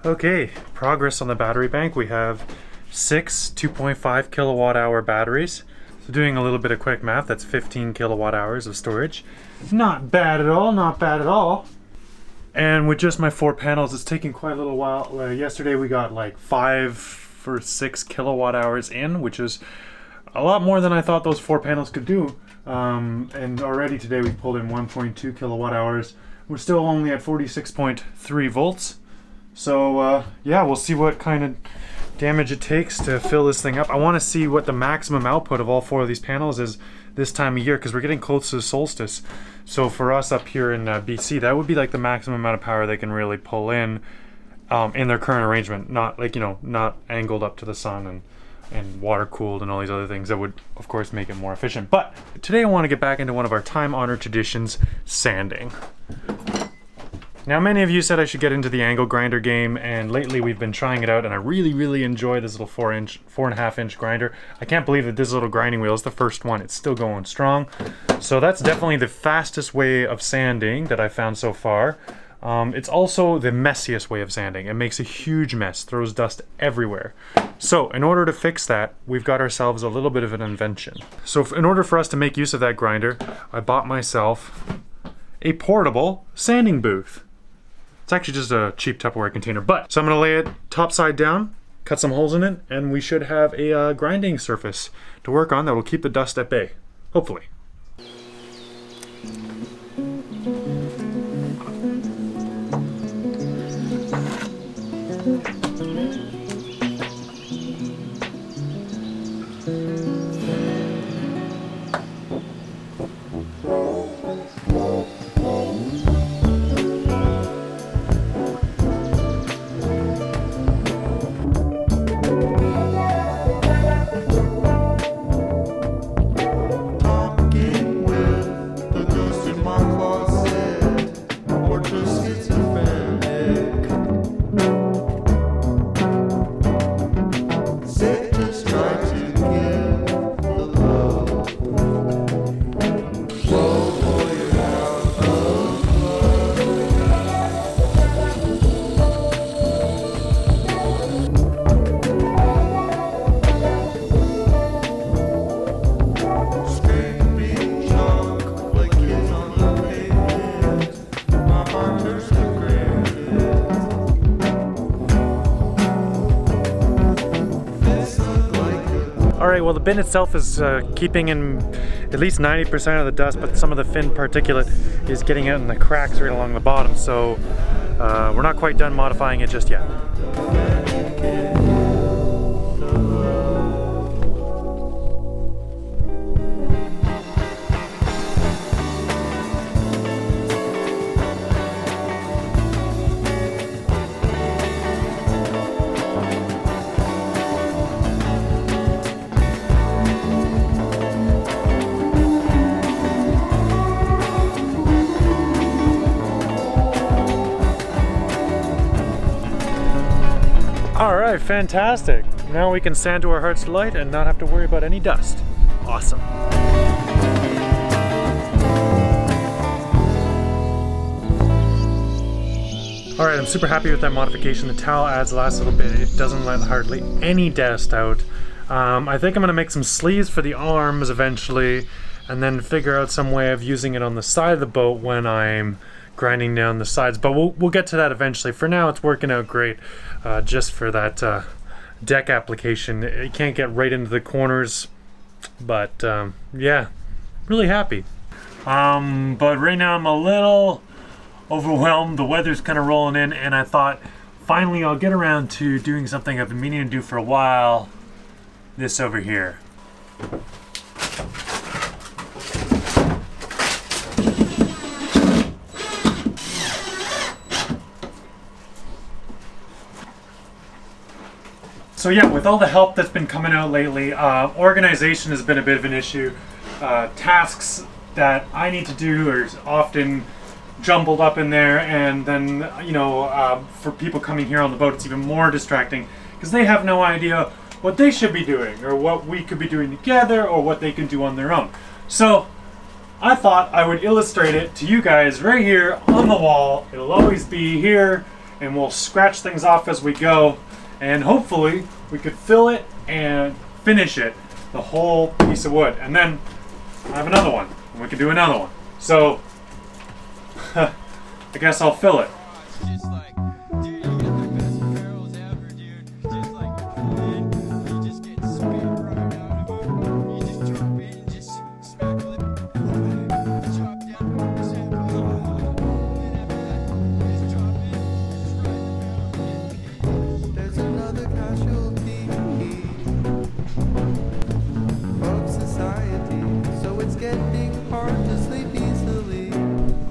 Okay, progress on the battery bank. We have 6 2.5 kilowatt hour batteries. So doing a little bit of quick math, that's 15 kilowatt hours of storage. Not bad at all, not bad at all. And with just my 4 panels, it's taking quite a little while. Yesterday we got like 5 or 6 kilowatt hours in, which is a lot more than I thought those 4 panels could do. And already today we pulled in 1.2 kilowatt hours. We're still only at 46.3 volts. So yeah, we'll see what kind of damage it takes to fill this thing up. I want to see what the maximum output of all 4 of these panels is this time of year, because we're getting close to the solstice. So for us up here in BC, that would be like the maximum amount of power they can really pull in their current arrangement, not like, you know, not angled up to the sun and water cooled and all these other things that would of course make it more efficient. But today I want to get back into one of our time-honored traditions, sanding. Now, many of you said I should get into the angle grinder game, and lately we've been trying it out, and I really enjoy this little 4.5 inch grinder. I can't believe that this little grinding wheel is the first one. It's still going strong. So that's definitely the fastest way of sanding that I've found so far. It's also the messiest way of sanding. It makes a huge mess, throws dust everywhere. So in order to fix that, we've got ourselves a little bit of an invention. So in order for us to make use of that grinder, I bought myself a portable sanding booth. It's actually just a cheap Tupperware container, but so I'm gonna lay it top side down, cut some holes in it, and we should have a grinding surface to work on that will keep the dust at bay, hopefully. Alright, well the bin itself is keeping in at least 90% of the dust, but some of the fin particulate is getting out in the cracks right along the bottom, so we're not quite done modifying it just yet. Alright, fantastic. Now we can sand to our heart's delight and not have to worry about any dust. Awesome. Alright, I'm super happy with that modification. The towel adds the last little bit. It doesn't let hardly any dust out. I think I'm going to make some sleeves for the arms eventually, and then figure out some way of using it on the side of the boat when I'm grinding down the sides, but we'll get to that eventually. For now, it's working out great, just for that deck application. It can't get right into the corners, but yeah, really happy. But right now I'm a little overwhelmed. The weather's kind of rolling in, and I thought finally I'll get around to doing something I've been meaning to do for a while. This over here. So yeah, with all the help that's been coming out lately, organization has been a bit of an issue. Tasks that I need to do are often jumbled up in there, and then, you know, for people coming here on the boat, it's even more distracting because they have no idea what they should be doing or what we could be doing together or what they can do on their own. So I thought I would illustrate it to you guys right here on the wall. It'll always be here and we'll scratch things off as we go, and hopefully we could fill it and finish it, the whole piece of wood, and then have another one, and we can do another one. So I guess I'll fill it.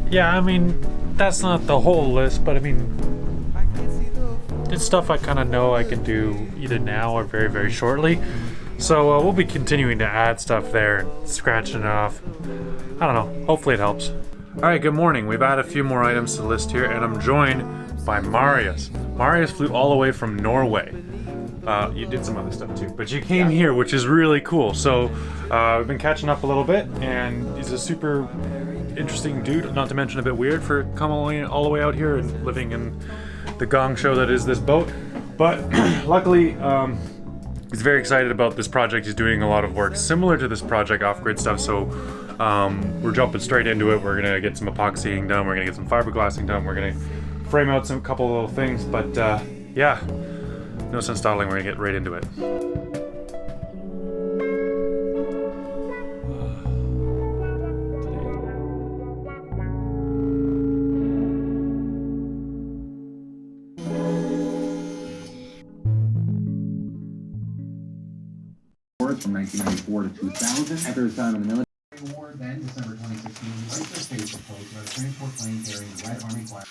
Yeah, I mean, that's not the whole list, but I mean, it's stuff I kind of know I can do either now or very, very shortly. So we'll be continuing to add stuff there and scratching it off. I don't know, hopefully it helps. All right, good morning. We've added a few more items to the list here, and I'm joined by Marius. Marius flew all the way from Norway. You did some other stuff too, but you came here, which is really cool. So we've been catching up a little bit, and he's a super interesting dude, not to mention a bit weird for coming all the way out here and living in the gong show that is this boat. But luckily, he's very excited about this project. He's doing a lot of work similar to this project, off-grid stuff, so we're jumping straight into it. We're gonna get some epoxying done, we're gonna get some fiberglassing done, we're gonna frame out some couple of little things, but yeah, no sense dawdling, we're gonna get right into it. From 1994 to 2000. After his time in the military war, then December 2016, Chrysler Space proposed about a transport plane carrying the Red Army class.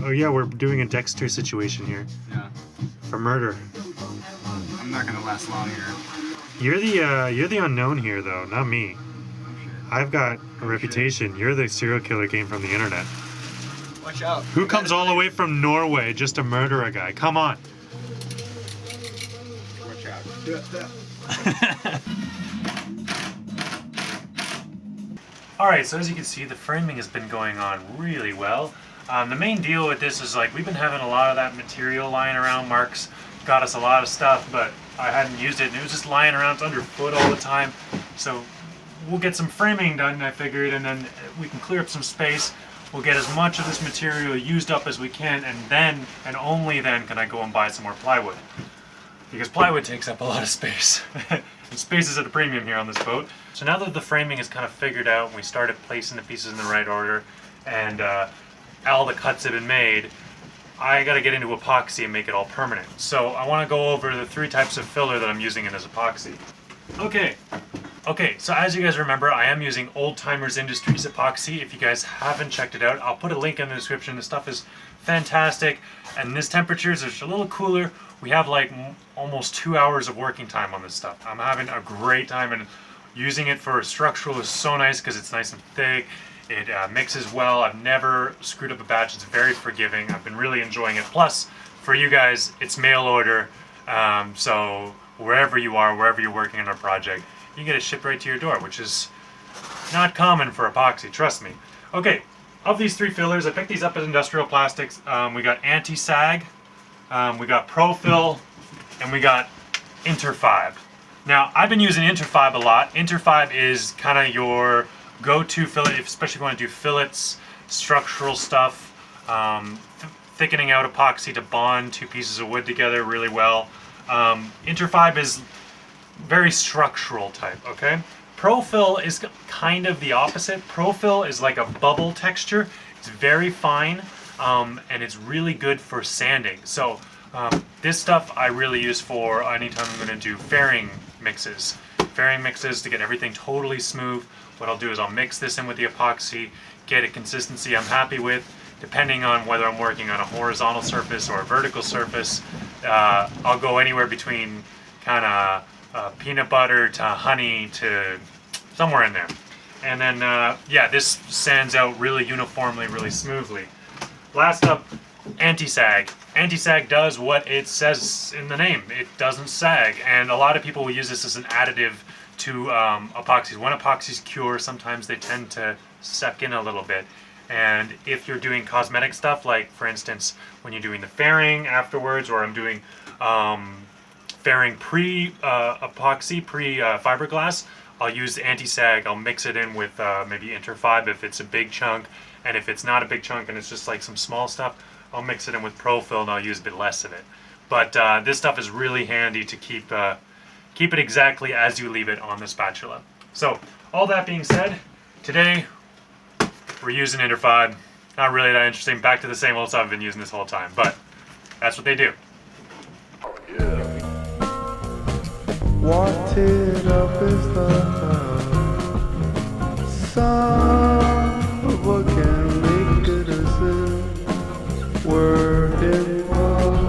Oh yeah, we're doing a Dexter situation here. Yeah. For murder. I'm not gonna last long here. You're the unknown here though, not me. I've got a reputation. You're the serial killer came from the internet. Watch out. Who comes all the way from Norway just to murder a guy? Come on. Watch out. Alright, so as you can see, the framing has been going on really well. The main deal with this is like we've been having a lot of that material lying around. Mark's got us a lot of stuff, but I hadn't used it and it was just lying around. It's underfoot all the time. So we'll get some framing done, I figured, and then we can clear up some space. We'll get as much of this material used up as we can, and then, and only then, can I go and buy some more plywood. Because plywood takes up a lot of space. And space is at a premium here on this boat. So now that the framing is kind of figured out, and we started placing the pieces in the right order, and all the cuts have been made, I gotta get into epoxy and make it all permanent. So I wanna go over the 3 types of filler that I'm using in this epoxy. Okay, so as you guys remember, I am using Old Timers Industries epoxy. If you guys haven't checked it out, I'll put a link in the description. This stuff is fantastic, and this temperature is just a little cooler. We have like almost 2 hours of working time on this stuff. I'm having a great time, and using it for structural is so nice because it's nice and thick. It mixes well. I've never screwed up a batch. It's very forgiving. I've been really enjoying it. Plus, for you guys, it's mail order. So wherever you are, wherever you're working on a project, you get it shipped right to your door, which is not common for epoxy, trust me. Okay, of these 3 fillers, I picked these up at Industrial Plastics. We got Anti-Sag, we got Pro-Fill, and we got Interfibe. Now, I've been using Interfibe a lot. Interfibe is kind of your go-to fillet, especially if you want to do fillets, structural stuff, thickening out epoxy to bond 2 pieces of wood together really well. Interfibe is very structural type, okay? Pro-Fill is kind of the opposite. Pro-Fill is like a bubble texture. It's very fine, and it's really good for sanding. So this stuff I really use for anytime I'm going to do fairing mixes. Fairing mixes to get everything totally smooth. What I'll do is I'll mix this in with the epoxy, get a consistency I'm happy with. Depending on whether I'm working on a horizontal surface or a vertical surface, I'll go anywhere between kind of peanut butter to honey to somewhere in there. And then, yeah, this sands out really uniformly, really smoothly. Last up, anti-sag. Anti-sag does what it says in the name. It doesn't sag. And a lot of people will use this as an additive to epoxies. When epoxies cure, sometimes they tend to suck in a little bit. And if you're doing cosmetic stuff, like for instance, when you're doing the fairing afterwards, or I'm doing fairing pre-epoxy, pre-fiberglass, I'll use anti-sag. I'll mix it in with maybe Interfibe if it's a big chunk, and if it's not a big chunk and it's just like some small stuff, I'll mix it in with Profil and I'll use a bit less of it. But this stuff is really handy to keep it exactly as you leave it on the spatula. So all that being said, today we're using Interfibe. Not really that interesting. Back to the same old stuff I've been using this whole time, but that's what they do. Wanted up is the sun. What can make it a sin? Word involved.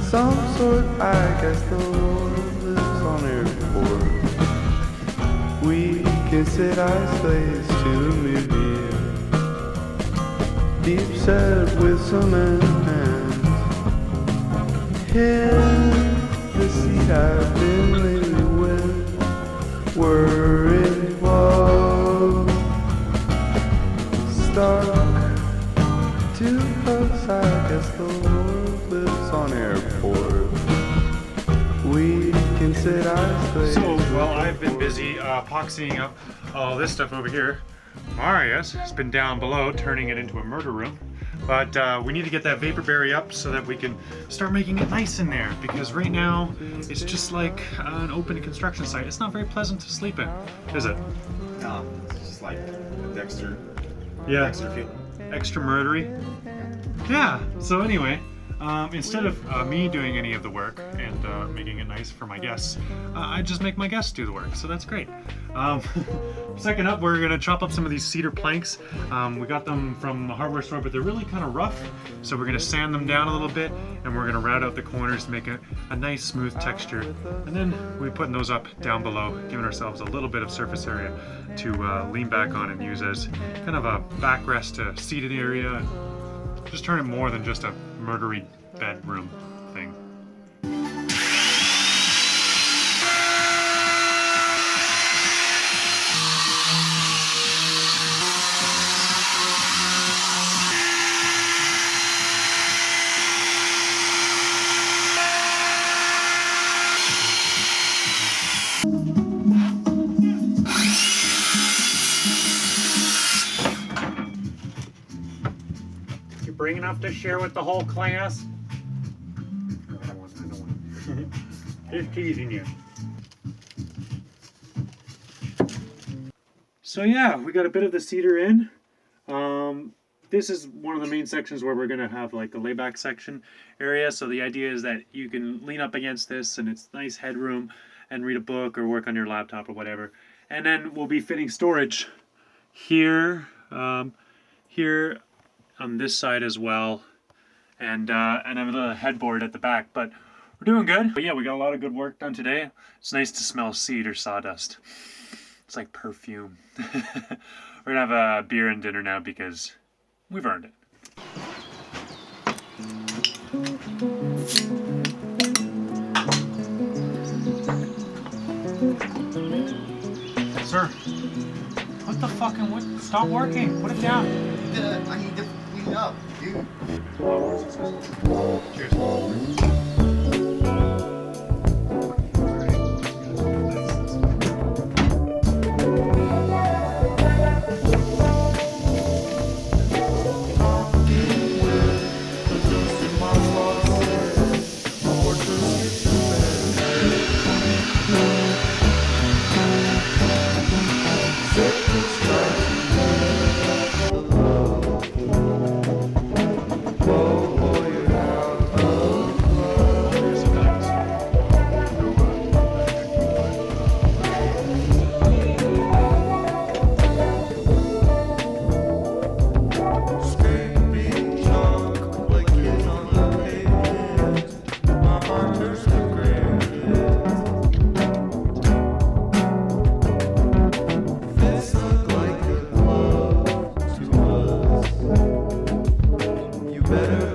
Some sort, I guess the world lives on airport. We can sit isolated to the museum. Deep set with cement hands. In the seat I've been lately with, we're involved. Stuck to us, I guess the world lives on airport. We can sit isolated. So, well, I've been busy epoxying up all this stuff over here. Marius has been down below turning it into a murder room. But we need to get that vapor barrier up so that we can start making it nice in there, because right now it's just like an open construction site. It's not very pleasant to sleep in, is it? No, it's just like a Dexter. Yeah. Dexter feel. Extra murdery. Yeah. So anyway, instead of me doing any of the work and making it nice for my guests, I just make my guests do the work. So that's great. Second up, we're gonna chop up some of these cedar planks. We got them from the hardware store, but they're really kind of rough. So we're gonna sand them down a little bit, and we're gonna route out the corners to make a nice smooth texture. And then we're putting those up down below, giving ourselves a little bit of surface area to lean back on and use as kind of a backrest to seated area. And just turn it more than just a murdery bedroom thing. Bring enough to share with the whole class? I don't want. Just teasing you. So yeah, we got a bit of the cedar in. This is one of the main sections where we're gonna have like a layback section area. So the idea is that you can lean up against this and it's nice headroom and read a book or work on your laptop or whatever. And then we'll be fitting storage here, here on this side as well, and have a little headboard at the back. But we're doing good. But yeah, we got a lot of good work done today. It's nice to smell cedar sawdust. It's like perfume. We're gonna have a beer and dinner now because we've earned it. Sir, what the fucking what? Stop working. Put it down. I need to clean up, dude. Cheers. better